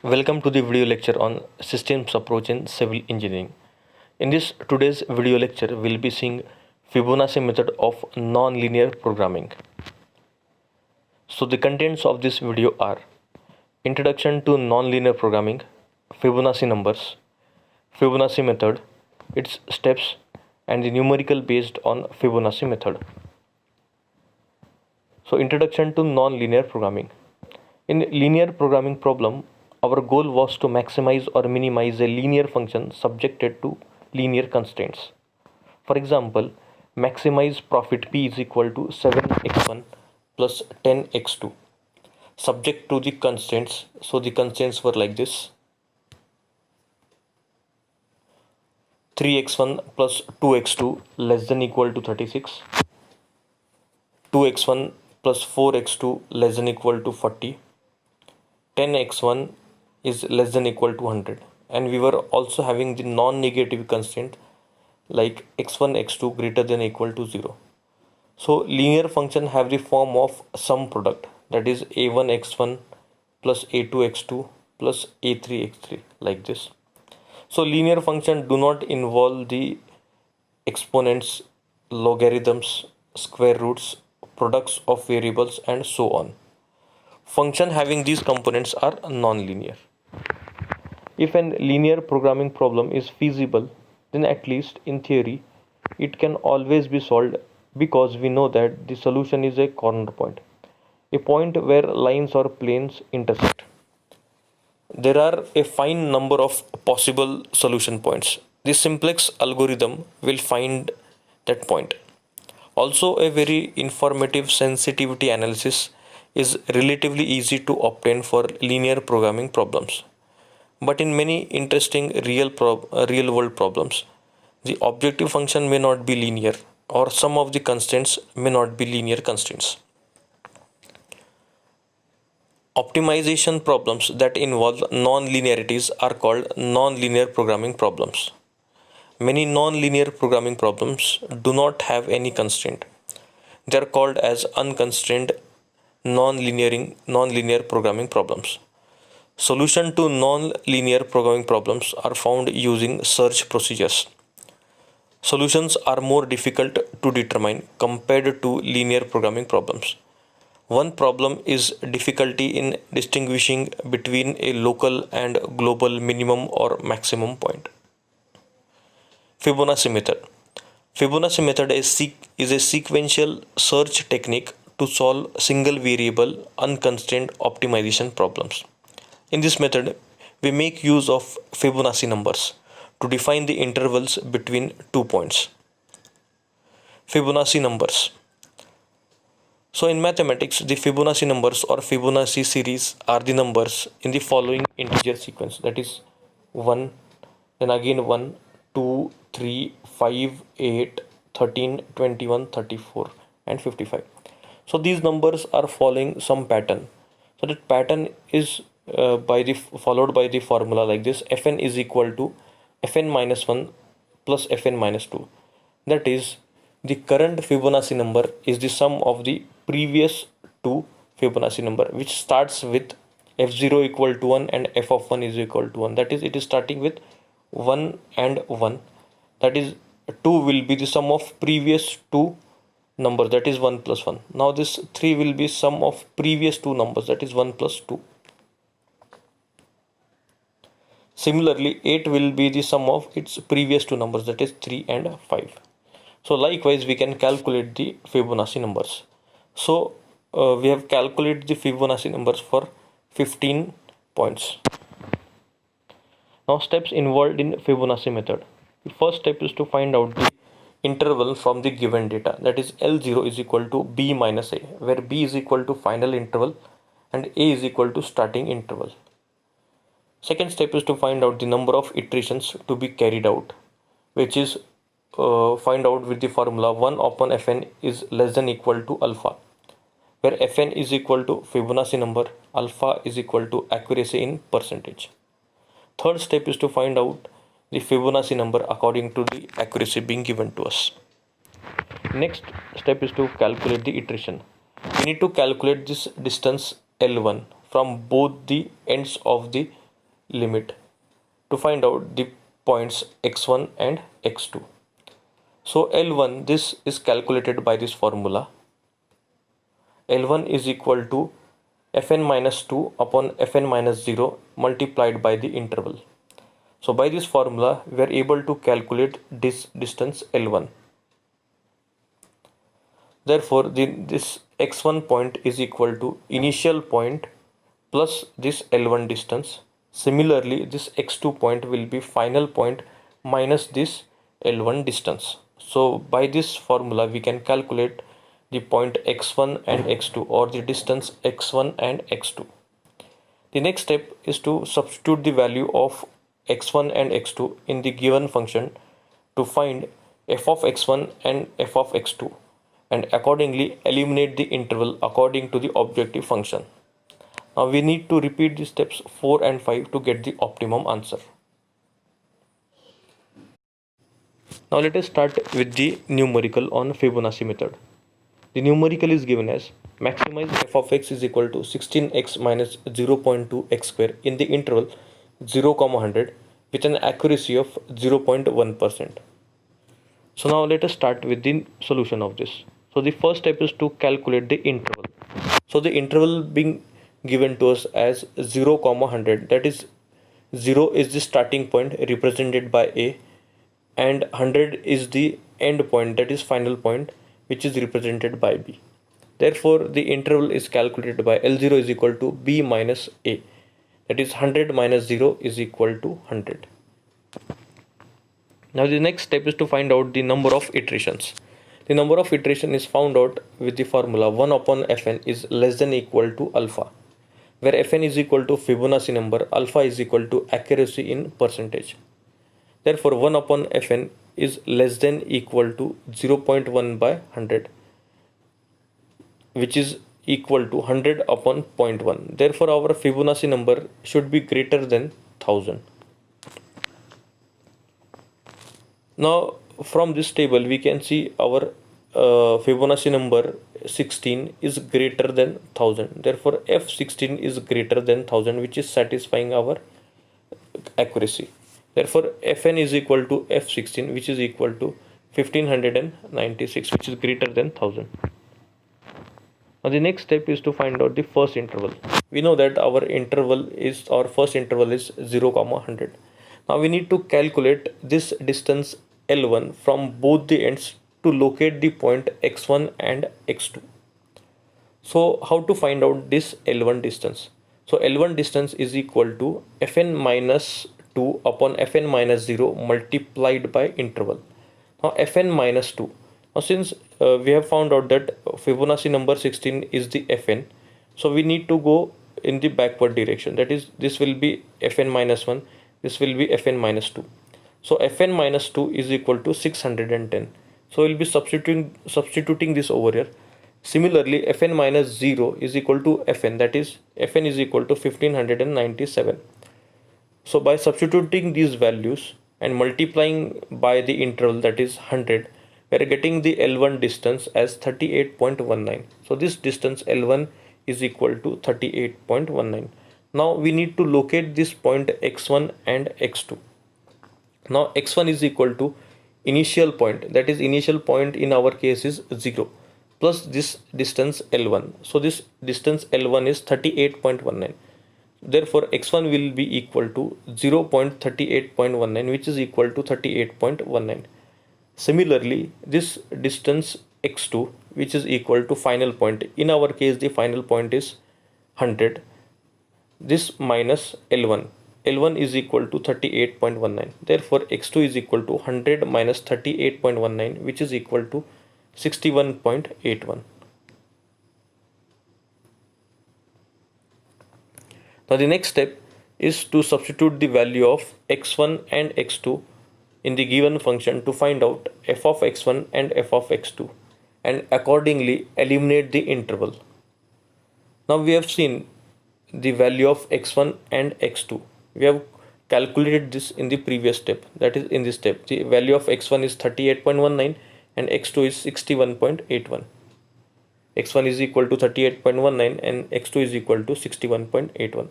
Welcome to the video lecture on systems approach in civil engineering. In this today's video lecture, we'll be seeing Fibonacci method of non-linear programming. So the contents of this video are introduction to non-linear programming, Fibonacci numbers, Fibonacci method, its steps, and the numerical based on Fibonacci method. So introduction to non-linear programming. In linear programming problem, our goal was to maximize or minimize a linear function subjected to linear constraints. For example, maximize profit P is equal to 7x1 plus 10x2 subject to the constraints. So the constraints were like this: 3x1 plus 2x2 less than equal to 36, 2x1 plus 4x2 less than equal to 40, 10x1 is less than equal to 100, and we were also having the non-negative constraint like x1 x2 greater than equal to 0. So linear function have the form of sum product, that is a1 x1 plus a2 x2 plus a3 x3, like this. So linear function do not involve the exponents, logarithms, square roots, products of variables, and so on. Function having these components are non-linear. If an linear programming problem is feasible, then at least in theory, it can always be solved because we know that the solution is a corner point, a point where lines or planes intersect. There are a fine number of possible solution points. The simplex algorithm will find that point. Also, a very informative sensitivity analysis is relatively easy to obtain for linear programming problems. But in many interesting real world problems, the objective function may not be linear, or some of the constraints may not be linear constraints. Optimization problems that involve non-linearities are called non-linear programming problems. Many non-linear programming problems do not have any constraint. They are called as unconstrained non-linear programming problems. Solution to non-linear programming problems are found using search procedures. Solutions are more difficult to determine compared to linear programming problems. One problem is difficulty in distinguishing between a local and global minimum or maximum point. Fibonacci method. Fibonacci method is a sequential search technique to solve single variable unconstrained optimization problems. In this method, we make use of Fibonacci numbers to define the intervals between 2 points. Fibonacci numbers. So in mathematics, the Fibonacci numbers or Fibonacci series are the numbers in the following integer sequence, that is 1, then again 1, 2, 3, 5, 8, 13, 21, 34, and 55. So these numbers are following some pattern. So that pattern is followed by the formula like this: fn is equal to fn minus 1 plus fn minus 2. That is, the current Fibonacci number is the sum of the previous two Fibonacci number, which starts with f0 equal to 1 and f of 1 is equal to 1. That is, it is starting with 1 and 1. That is, 2 will be the sum of previous two numbers, that is 1 plus 1. Now this 3 will be sum of previous two numbers, that is 1 plus 2. Similarly, 8 will be the sum of its previous two numbers, that is 3 and 5. So likewise, we can calculate the Fibonacci numbers. So we have calculated the Fibonacci numbers for 15 points. Now steps involved in Fibonacci method. The first step is to find out the interval from the given data, that is L0 is equal to B minus A, where B is equal to final interval and A is equal to starting interval. Second step is to find out the number of iterations to be carried out, which is find out with the formula 1 upon fn is less than equal to alpha, where fn is equal to Fibonacci number, alpha is equal to accuracy in percentage. Third step is to find out the Fibonacci number according to the accuracy being given to us. Next step is to calculate the iteration. We need to calculate this distance L1 from both the ends of the limit to find out the points x1 and x2. So L1, this is calculated by this formula. L1 is equal to fn minus 2 upon fn minus 0 multiplied by the interval. So by this formula, we are able to calculate this distance L1. Therefore, this x1 point is equal to initial point plus this L1 distance. Similarly, this x2 point will be final point minus this L1 distance. So by this formula, we can calculate the point x1 and x2, or the distance x1 and x2. The next step is to substitute the value of x1 and x2 in the given function to find f of x1 and f of x2, and accordingly eliminate the interval according to the objective function. Now we need to repeat the steps 4 and 5 to get the optimum answer. Now let us start with the numerical on Fibonacci method. The numerical is given as maximize f of x is equal to 16x minus 0.2 x square in the interval 0, 100 with an accuracy of 0.1%. So now let us start with the solution of this. So the first step is to calculate the interval. So the interval being given to us as 0, 100, that is 0 is the starting point represented by A, and 100 is the end point, that is final point, which is represented by B. Therefore, the interval is calculated by L0 is equal to B minus A, that is 100 minus 0 is equal to 100. Now the next step is to find out the number of iterations. The number of iteration is found out with the formula 1 upon Fn is less than equal to alpha, where Fn is equal to Fibonacci number, alpha is equal to accuracy in percentage. Therefore, 1 upon Fn is less than equal to 0.1 by 100, which is equal to 100 upon 0.1. Therefore, our Fibonacci number should be greater than 1000. Now, from this table, we can see our Fibonacci number 16 is greater than 1000. Therefore, F16 is greater than 1000, which is satisfying our accuracy. Therefore, Fn is equal to F16, which is equal to 1596, which is greater than 1000. Now the next step is to find out the first interval. We know that our first interval is 0, 100. Now we need to calculate this distance L1 from both the ends to locate the point x1 and x2. So how to find out this L1 distance? So L1 distance is equal to Fn minus 2 upon Fn minus 0 multiplied by interval. Now Fn minus 2. Now since we have found out that Fibonacci number 16 is the Fn, so we need to go in the backward direction. That is, this will be Fn minus 1, this will be Fn minus 2. So Fn minus 2 is equal to 610. So we'll be substituting this over here. Similarly, Fn minus 0 is equal to Fn, that is Fn is equal to 1597. So by substituting these values and multiplying by the interval, that is 100, we are getting the L1 distance as 38.19. So this distance L1 is equal to 38.19. Now we need to locate this point x1 and x2. Now x1 is equal to initial point, that is initial point in our case is 0, plus this distance L1. So this distance L1 is 38.19. Therefore, x1 will be equal to 0.38.19, which is equal to 38.19. Similarly, this distance x2, which is equal to final point. In our case, the final point is 100. This minus L1. L1 is equal to 38.19. Therefore, x2 is equal to 100 minus 38.19, which is equal to 61.81. Now the next step is to substitute the value of x1 and x2 in the given function to find out f of x1 and f of x2, and accordingly eliminate the interval. Now we have seen the value of x1 and x2. We have calculated this in the previous step, that is in this step. The value of x1 is 38.19 and x2 is 61.81. x1 is equal to 38.19 and x2 is equal to 61.81.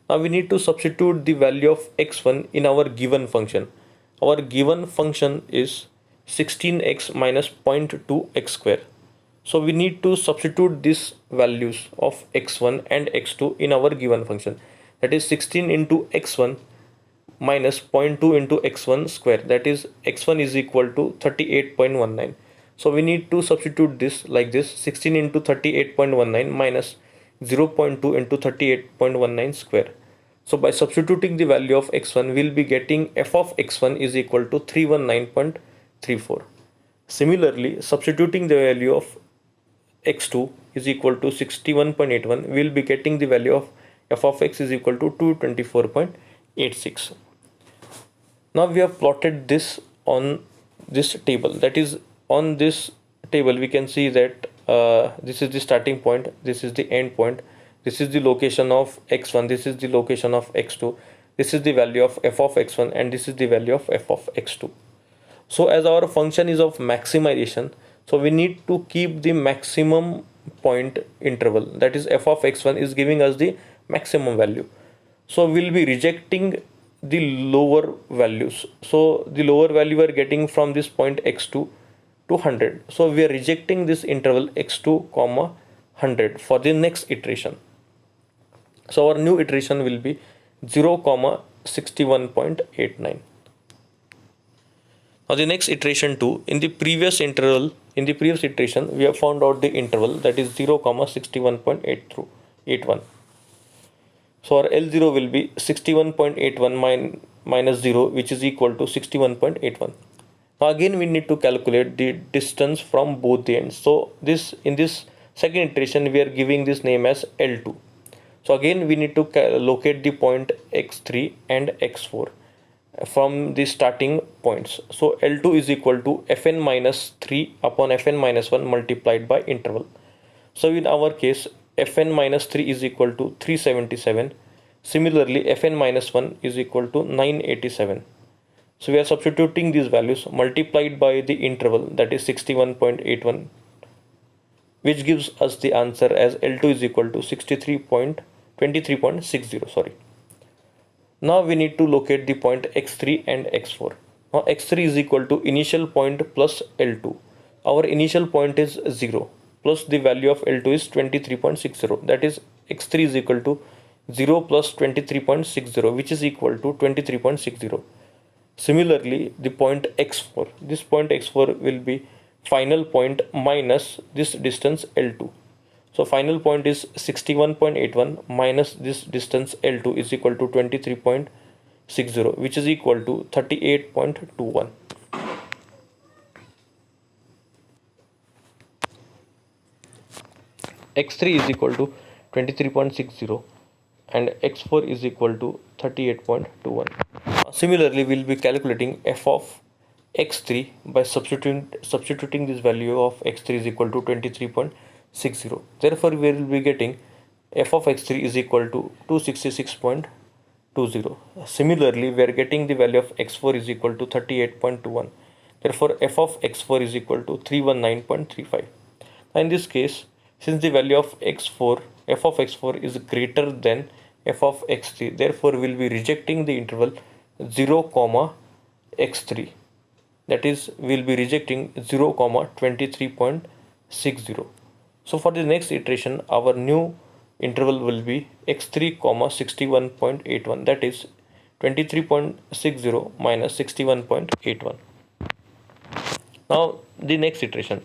Now we need to substitute the value of x1 in our given function. Our given function is 16x minus 0.2x square. So we need to substitute these values of x1 and x2 in our given function. That is 16 into x1 minus 0.2 into x1 square, that is x1 is equal to 38.19. So we need to substitute this like this: 16 into 38.19 minus 0.2 into 38.19 square. So by substituting the value of x1, we'll be getting f of x1 is equal to 319.34. Similarly, substituting the value of x2 is equal to 61.81, we'll be getting the value of f of x is equal to 224.86. Now we have plotted this on this table. That is, on this table we can see that this is the starting point, this is the end point, this is the location of x1, this is the location of x2, this is the value of f of x1, and this is the value of f of x2. So as our function is of maximization, so we need to keep the maximum point interval, that is f of x1 is giving us the maximum value. So we'll be rejecting the lower values. So the lower value we are getting from this point x2 to 100. So we are rejecting this interval x2 comma 100 for the next iteration. So our new iteration will be 0 comma 61.89. Now the next iteration 2, in the previous iteration we have found out the interval, that is 0 comma 61.81. So our L0 will be 61.81 minus 0, which is equal to 61.81. Now again we need to calculate the distance from both the ends. So in this second iteration we are giving this name as L2. So again we need to locate the point x3 and x4 from the starting points. So L2 is equal to fn minus 3 upon fn minus 1 multiplied by interval. So in our case fn minus 3 is equal to 377. Similarly, fn minus 1 is equal to 987. So we are substituting these values multiplied by the interval, that is 61.81, which gives us the answer as L2 is equal to 23.60. Sorry. Now we need to locate the point x3 and x4. Now x3 is equal to initial point plus L2. Our initial point is 0 plus the value of L2 is 23.60. That is x3 is equal to 0 plus 23.60, which is equal to 23.60. Similarly, the point x4, this point x4 will be final point minus this distance L2. So final point is 61.81 minus this distance L2 is equal to 23.60, which is equal to 38.21. x3 is equal to 23.60 and x4 is equal to 38.21. Similarly, we will be calculating f of x3 by substituting this value of x3 is equal to 23.60. Therefore, we will be getting f of x3 is equal to 266.20. Similarly, we are getting the value of x4 is equal to 38.21. Therefore, f of x4 is equal to 319.35. In this case, since the value of x4, f of x4 is greater than f of x3, therefore we will be rejecting the interval 0 comma x3. That is, we will be rejecting 0 comma 23.60. So for the next iteration, our new interval will be x3 comma 61.81. That is 23.60 minus 61.81. Now the next iteration.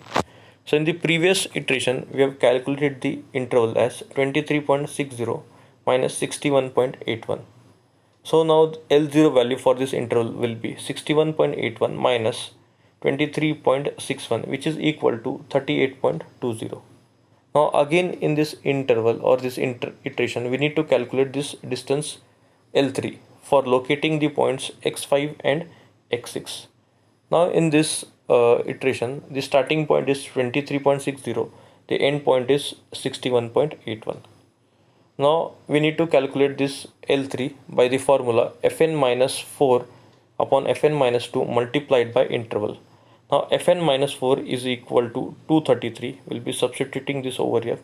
So in the previous iteration, we have calculated the interval as 23.60 minus 61.81. So now L0 value for this interval will be 61.81 minus 23.61, which is equal to 38.20. Now again in this interval or this iteration, we need to calculate this distance L3 for locating the points x5 and x6. Now in this iteration, the starting point is 23.60, the end point is 61.81. Now we need to calculate this L3 by the formula fn minus 4 upon fn minus 2 multiplied by interval. Now fn minus 4 is equal to 233. We'll be substituting this over here.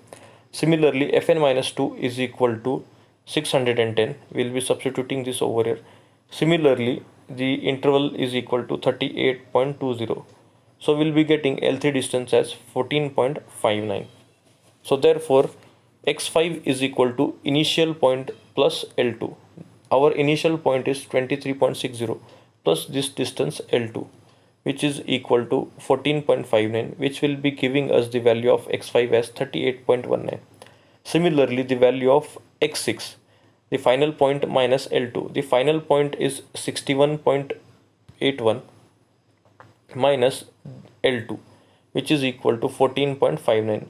Similarly, fn minus 2 is equal to 610. We'll be substituting this over here. Similarly, the interval is equal to 38.20. So we'll be getting L3 distance as 14.59. So therefore, x5 is equal to initial point plus L2. Our initial point is 23.60 plus this distance L2, which is equal to 14.59, which will be giving us the value of x5 as 38.19. Similarly, the value of x6, the final point minus L2, the final point is 61.81 minus L2, which is equal to 14.59.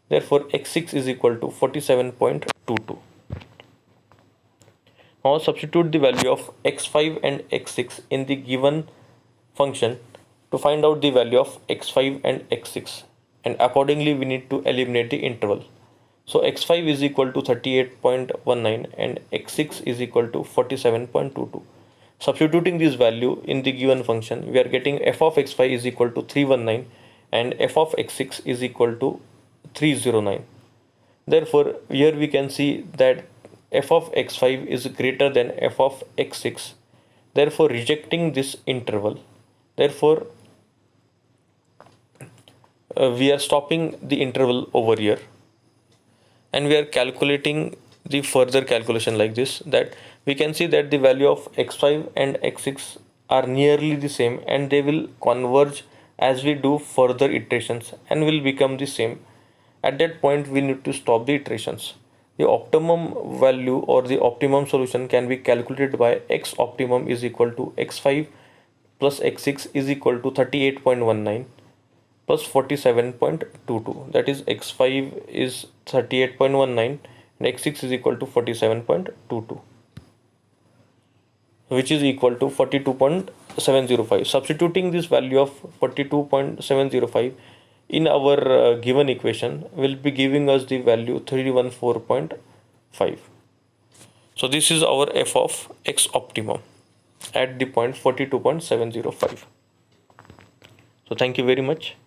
Therefore, x6 is equal to 47.22. Now substitute the value of x5 and x6 in the given function to find out the value of x5 and x6, and accordingly we need to eliminate the interval. So x5 is equal to 38.19 and x6 is equal to 47.22. Substituting this value in the given function, we are getting f of x5 is equal to 319 and f of x6 is equal to 309. Therefore, here we can see that f of x5 is greater than f of x6. Therefore, rejecting this interval, therefore we are stopping the interval over here, and we are calculating the further calculation like this, that we can see that the value of x5 and x6 are nearly the same, and they will converge as we do further iterations and will become the same. At that point, we need to stop the iterations. The optimum value or the optimum solution can be calculated by x optimum is equal to x5 plus x6 is equal to 38.19 plus 47.22. That is, x5 is 38.19 and x6 is equal to 47.22, which is equal to 42.705. Substituting this value of 42.705 in our given equation will be giving us the value 314.5. So this is our f of x optimum at the point 42.705. So thank you very much.